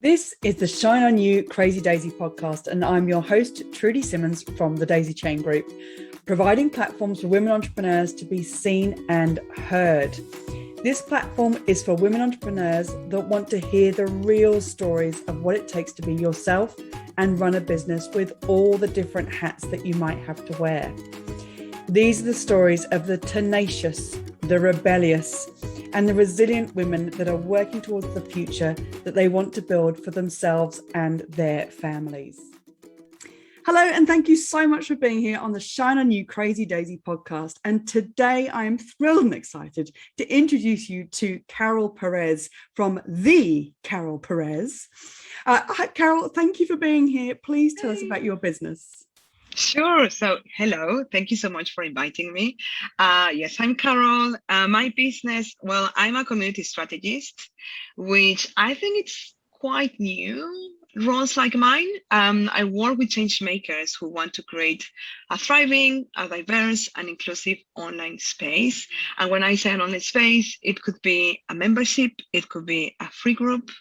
This is the Shine On You Crazy Daisy podcast, and I'm your host, Trudy Simmons from the Daisy Chain Group, providing platforms for women entrepreneurs to be seen and heard. This platform is for women entrepreneurs that want to hear the real stories of what it takes to be yourself and run a business with all the different hats that you might have to wear. These are the stories of the tenacious, the rebellious, and the resilient women that are working towards the future that they want to build for themselves and their families. Hello, and thank you so much for being here on the Shine On You Crazy Daisy podcast. And today I am thrilled and excited to introduce you to Carol Perez from The Carol Perez. Hi, Carol, thank you for being here. Please tell us about your business. Sure. So, hello. Thank you so much for inviting me. Yes, I'm Carol. My business, well, I'm a community strategist, which I think it's quite new. Roles like mine, I work with change makers who want to create a thriving, a diverse, and inclusive online space. And when I say an online space, it could be a membership, it could be a free group,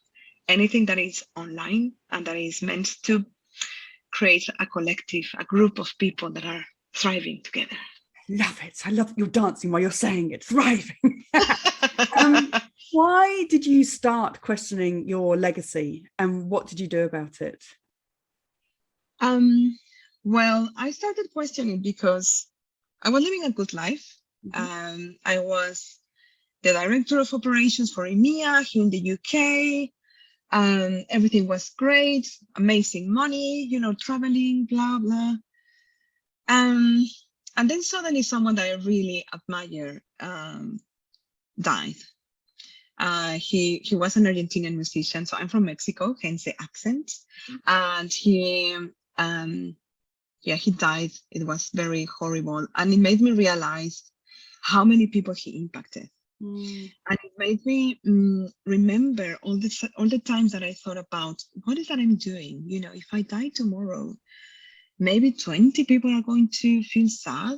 anything that is online and that is meant to create a collective, a group of people that are thriving together. Love it. I love you're dancing while you're saying it, thriving. Why did you start questioning your legacy and what did you do about it? Well, I started questioning because I was living a good life. I was the director of operations for EMEA here in the UK. Everything was great, amazing money, traveling, blah, blah. And then suddenly someone that I really admire died. He was an Argentinian musician, so I'm from Mexico, hence the accent. And he died. It was very horrible. And it made me realize how many people he impacted. And it made me remember all the times that I thought about what is that I'm doing? If I die tomorrow, maybe 20 people are going to feel sad.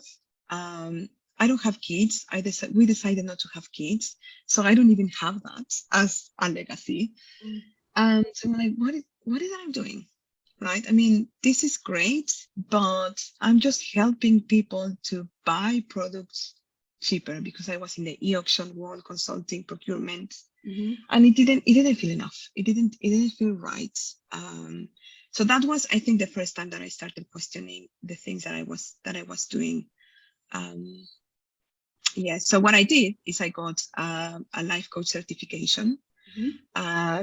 I don't have kids. We decided not to have kids, so I don't even have that as a legacy. And so I'm like, what is that I'm doing? Right? I mean, this is great, but I'm just helping people to buy products cheaper because I was in the e-auction world, consulting, procurement, and it didn't feel enough. It didn't feel right. So that was, I think, the first time that I started questioning the things that I was doing. So what I did is I got a life coach certification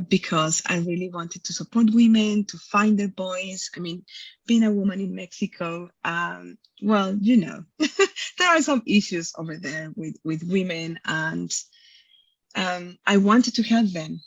because I really wanted to support women to find their voice. I mean, being a woman in Mexico, well, there are some issues over there with women, and I wanted to help them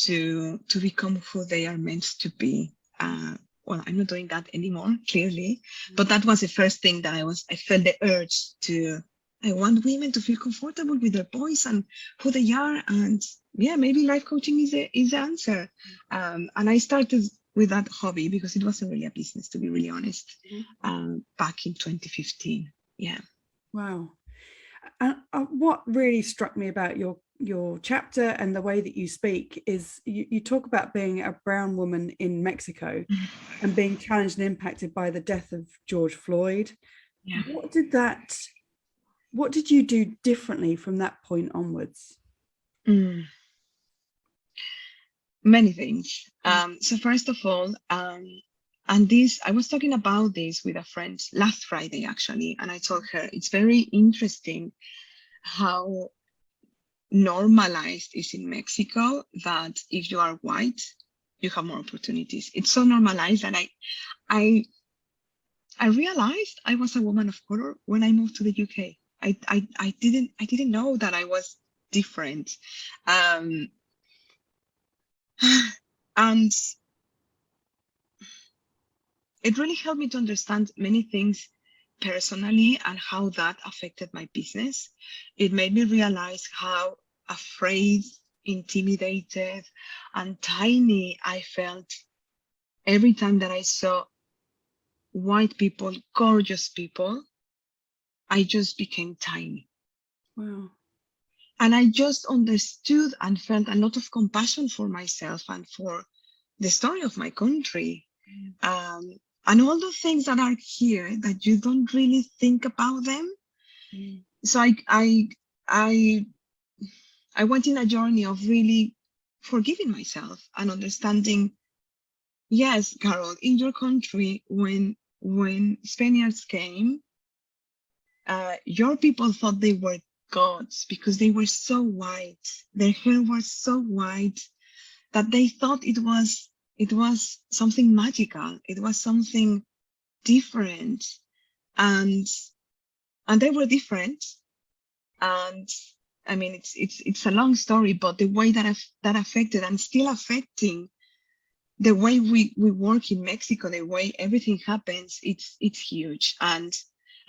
to become who they are meant to be. Well, I'm not doing that anymore, clearly, but that was the first thing that I felt the urge to. I want women to feel comfortable with their voice and who they are, and maybe life coaching is the answer. And I started with that hobby because it wasn't really a business, to be really honest, back in 2015. Yeah. Wow. And what really struck me about your chapter and the way that you speak is you talk about being a brown woman in Mexico and being challenged and impacted by the death of George Floyd. Yeah. What did you do differently from that point onwards? Many things. So first of all, and this, I was talking about this with a friend last Friday, actually, and I told her it's very interesting how normalized is in Mexico that if you are white, you have more opportunities. It's so normalized, and I realized I was a woman of color when I moved to the UK. I didn't know that I was different. And it really helped me to understand many things personally and how that affected my business. It made me realize how afraid, intimidated, and tiny I felt every time that I saw white people, gorgeous people. I just became tiny. Wow. And I just understood and felt a lot of compassion for myself and for the story of my country, and all the things that are here that you don't really think about them. So I went in a journey of really forgiving myself and understanding, yes, Carol, in your country, when Spaniards came, your people thought they were gods because they were so white. Their hair was so white that they thought it was something magical. It was something different, and they were different. And I mean, it's a long story, but the way that affected and still affecting the way we work in Mexico, the way everything happens, it's huge. And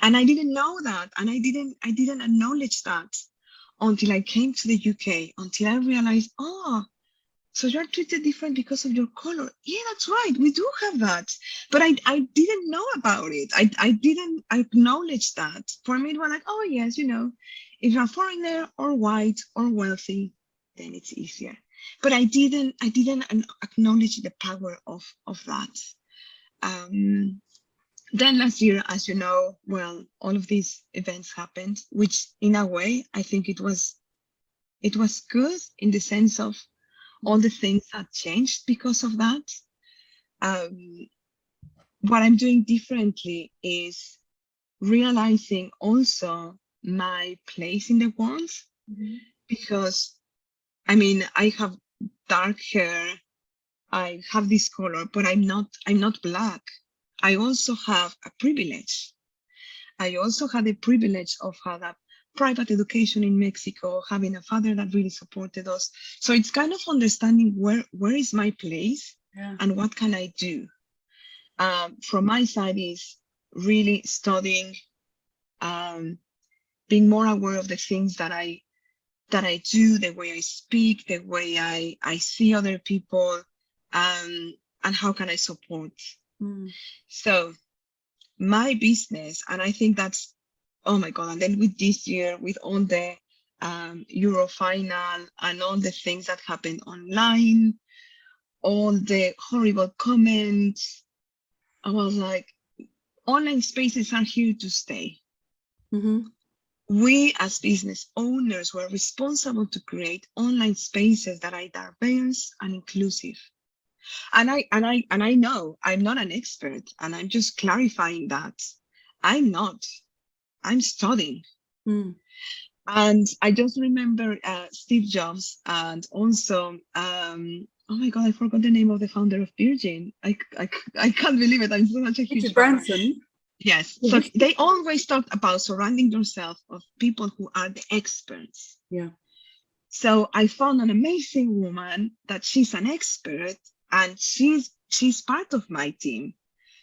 I didn't know that, and I didn't acknowledge that until I came to the UK, until I realized, oh, so you're treated different because of your color. Yeah, that's right. We do have that. But I didn't know about it. I didn't acknowledge that. For me, it was like, oh, yes, you know, if you're a foreigner or white or wealthy, then it's easier. But I didn't acknowledge the power of that. Then last year, as you know, well, all of these events happened, which in a way, I think it was good in the sense of all the things that changed because of that. What I'm doing differently is realizing also my place in the world, because I mean, I have dark hair, I have this color, but I'm not black. I also have a privilege. I also had the privilege of having a private education in Mexico, having a father that really supported us. So it's kind of understanding where is my place, and what can I do. From my side is really studying, being more aware of the things that I do, the way I speak, the way I see other people, and how can I support. So my business, and I think that's, oh my God, and then with this year, with all the Euro final and all the things that happened online, all the horrible comments, I was like, online spaces are here to stay. We as business owners were responsible to create online spaces that are diverse and inclusive. And I know I'm not an expert, and I'm just clarifying that I'm not. I'm studying. And I just remember Steve Jobs, and also oh my God, I forgot the name of the founder of Virgin. I can't believe it. I'm so much a huge Branson. Yes. So they always talked about surrounding yourself of people who are the experts. Yeah. So I found an amazing woman that she's an expert, and she's part of my team.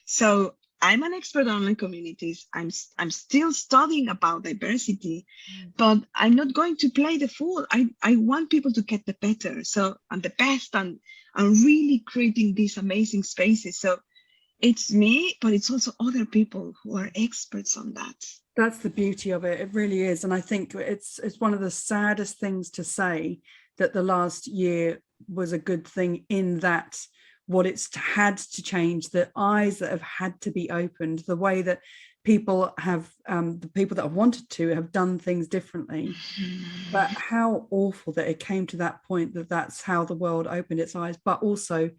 So I'm an expert on online communities. I'm still studying about diversity, but I'm not going to play the fool. I want people to get the better. So I'm the best, and I'm really creating these amazing spaces. So it's me, but it's also other people who are experts on that. That's the beauty of it. It really is. And I think it's one of the saddest things to say, that the last year was a good thing, in that what it's had to change, the eyes that have had to be opened, the way that people have, the people that have wanted to have done things differently. But how awful that it came to that point, that that's how the world opened its eyes. But also,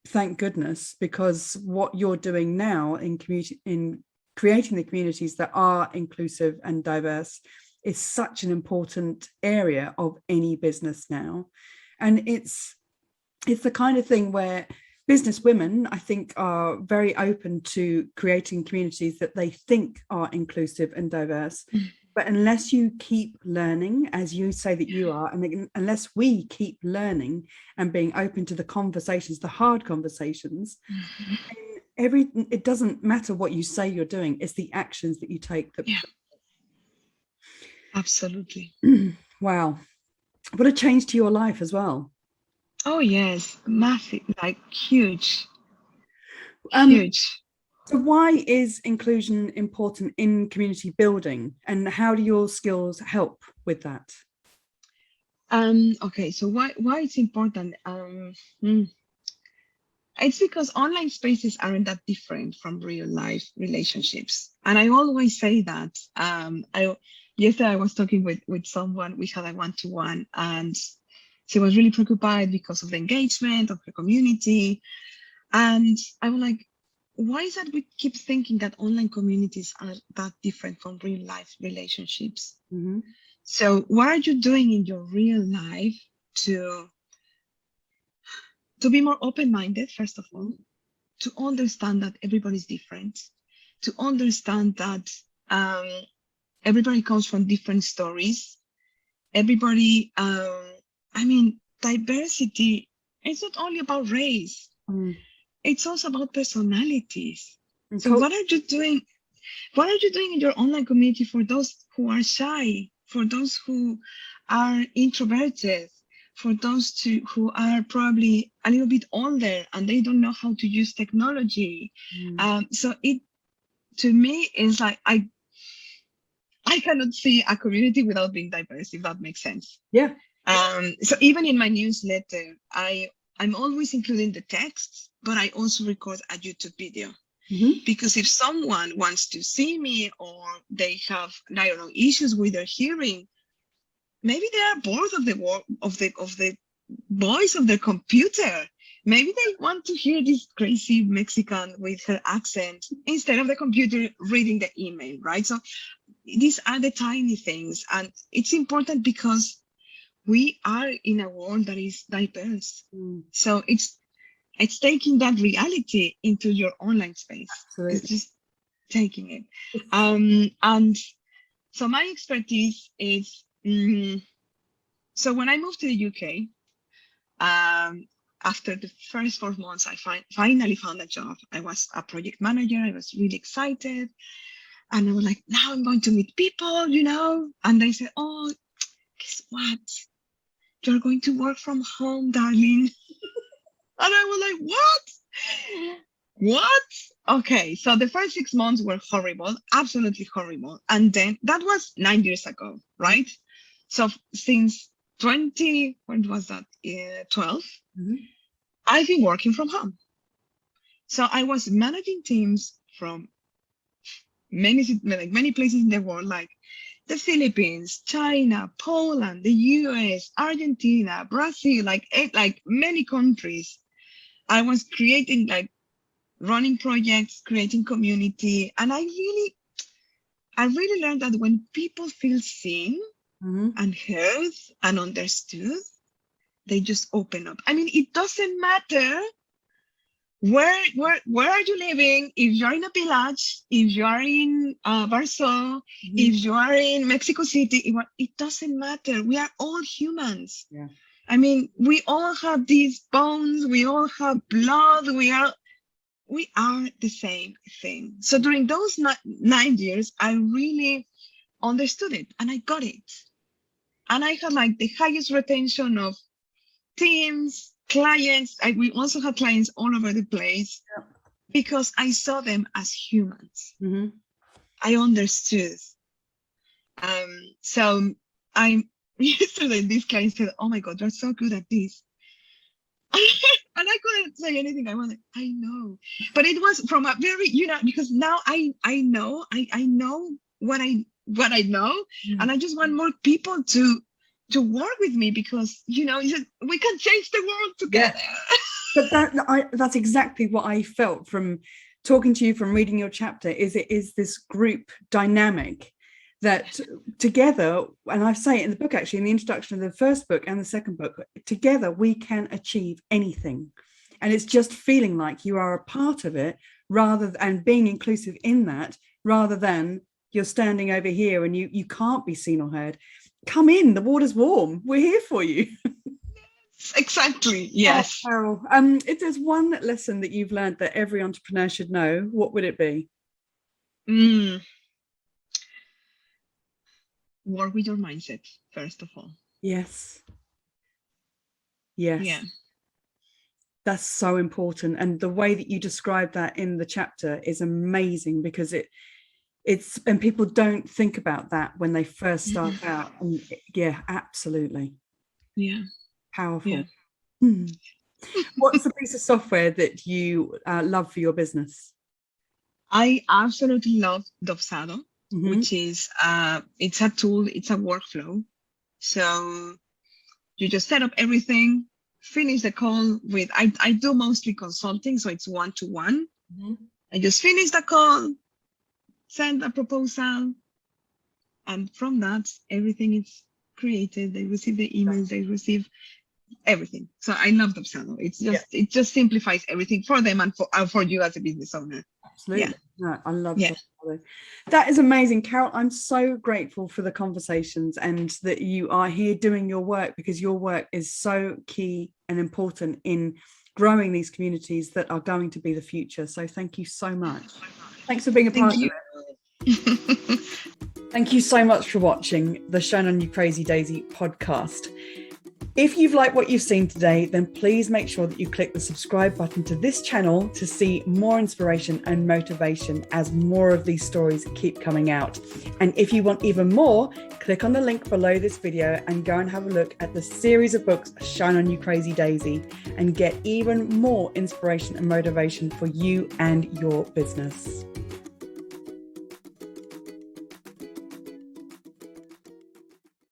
thank goodness, because what you're doing now in creating the communities that are inclusive and diverse is such an important area of any business now. And it's the kind of thing where business women, I think, are very open to creating communities that they think are inclusive and diverse. But unless you keep learning, as you say that you are, and unless we keep learning and being open to the conversations, the hard conversations, it doesn't matter what you say you're doing, it's the actions that you take. Absolutely. Wow. What a change to your life as well. Oh yes, massive, like huge. Huge. So why is inclusion important in community building, and how do your skills help with that? Okay, so why it's important? It's because online spaces aren't that different from real life relationships. And I always say that. Yesterday I was talking with someone, we had a one-to-one, and she was really preoccupied because of the engagement of her community. And I was like, why is that we keep thinking that online communities are that different from real life relationships? Mm-hmm. So what are you doing in your real life to be more open-minded, first of all, to understand that everybody's different, to understand that everybody comes from different stories. Everybody, diversity, it's not only about race, it's also about personalities. And So what are you doing? What are you doing in your online community for those who are shy, for those who are introverted, for those who are probably a little bit older and they don't know how to use technology? So it, to me, is like I cannot see a community without being diverse, if that makes sense. Yeah. So even in my newsletter, I'm always including the text, but I also record a YouTube video. Mm-hmm. Because if someone wants to see me, or they have, I don't know, issues with their hearing, maybe they are bored of the voice of the computer. Maybe they want to hear this crazy Mexican with her accent instead of the computer reading the email, right? So these are the tiny things, and it's important because we are in a world that is diverse. So it's taking that reality into your online space. Absolutely. It's just taking it. And so my expertise is, so when I moved to the UK, after the first 4 months, I finally found a job. I was a project manager. I was really excited. And I was like, now I'm going to meet people, you know? And they said, oh, guess what? You're going to work from home, darling. And I was like, what? What? Okay, so the first 6 months were horrible, absolutely horrible. And then that was 9 years ago, right? So since when was that? 12, I've been working from home. So I was managing teams from many places in the world, like the Philippines, China, Poland, the US, Argentina, Brazil, like many countries. I was creating, like, running projects, creating community. And I really learned that when people feel seen and heard and understood, they just open up. I mean, it doesn't matter where are you living, if you're in a village, if you are in Warsaw, if you are in Mexico City, it doesn't matter. We are all humans. Yeah. I mean, we all have these bones, we all have blood, we are the same thing. So during those 9 years, I really understood it and I got it. And I had like the highest retention of teams, clients. We also had clients all over the place because I saw them as humans. I understood. So yesterday this client said, oh my God, you're so good at this. And I couldn't say anything. I wanted, I know, but it was from a very, because now I know what I know, and I just want more people to work with me because we can change the world together. Yeah. But that's exactly what I felt from talking to you, from reading your chapter. It is this group dynamic that together, and I say it in the book, actually, in the introduction of the first book and the second book, together we can achieve anything. And it's just feeling like you are a part of it, and being inclusive in that, rather than you're standing over here and you can't be seen or heard. Come in, the water's warm. We're here for you. Exactly. Yes. Oh, Carol, if there's one lesson that you've learned that every entrepreneur should know, what would it be? Work with your mindset, first of all. Yes. Yeah. That's so important. And the way that you describe that in the chapter is amazing, because and people don't think about that when they first start out. And yeah, absolutely. Yeah. Powerful. Yeah. What's the piece of software that you love for your business? I absolutely love Dopsado, which is it's a tool, it's a workflow. So you just set up everything, finish the call with, I do mostly consulting, so it's one-to-one. I just finish the call, send a proposal, and from that, everything is created. They receive the emails, they receive everything. So I love Dopsado. It's just it just simplifies everything for them and for you as a business owner. Absolutely. No, I love that. That is amazing, Carol. I'm so grateful for the conversations and that you are here doing your work, because your work is so key and important in growing these communities that are going to be the future. So thank you so much. Thanks for being a part of it. Thank you so much for watching the Shine On You Crazy Daisy podcast. If you've liked what you've seen today, then please make sure that you click the subscribe button to this channel to see more inspiration and motivation as more of these stories keep coming out. And if you want even more, click on the link below this video and go and have a look at the series of books Shine On You Crazy Daisy and get even more inspiration and motivation for you and your business.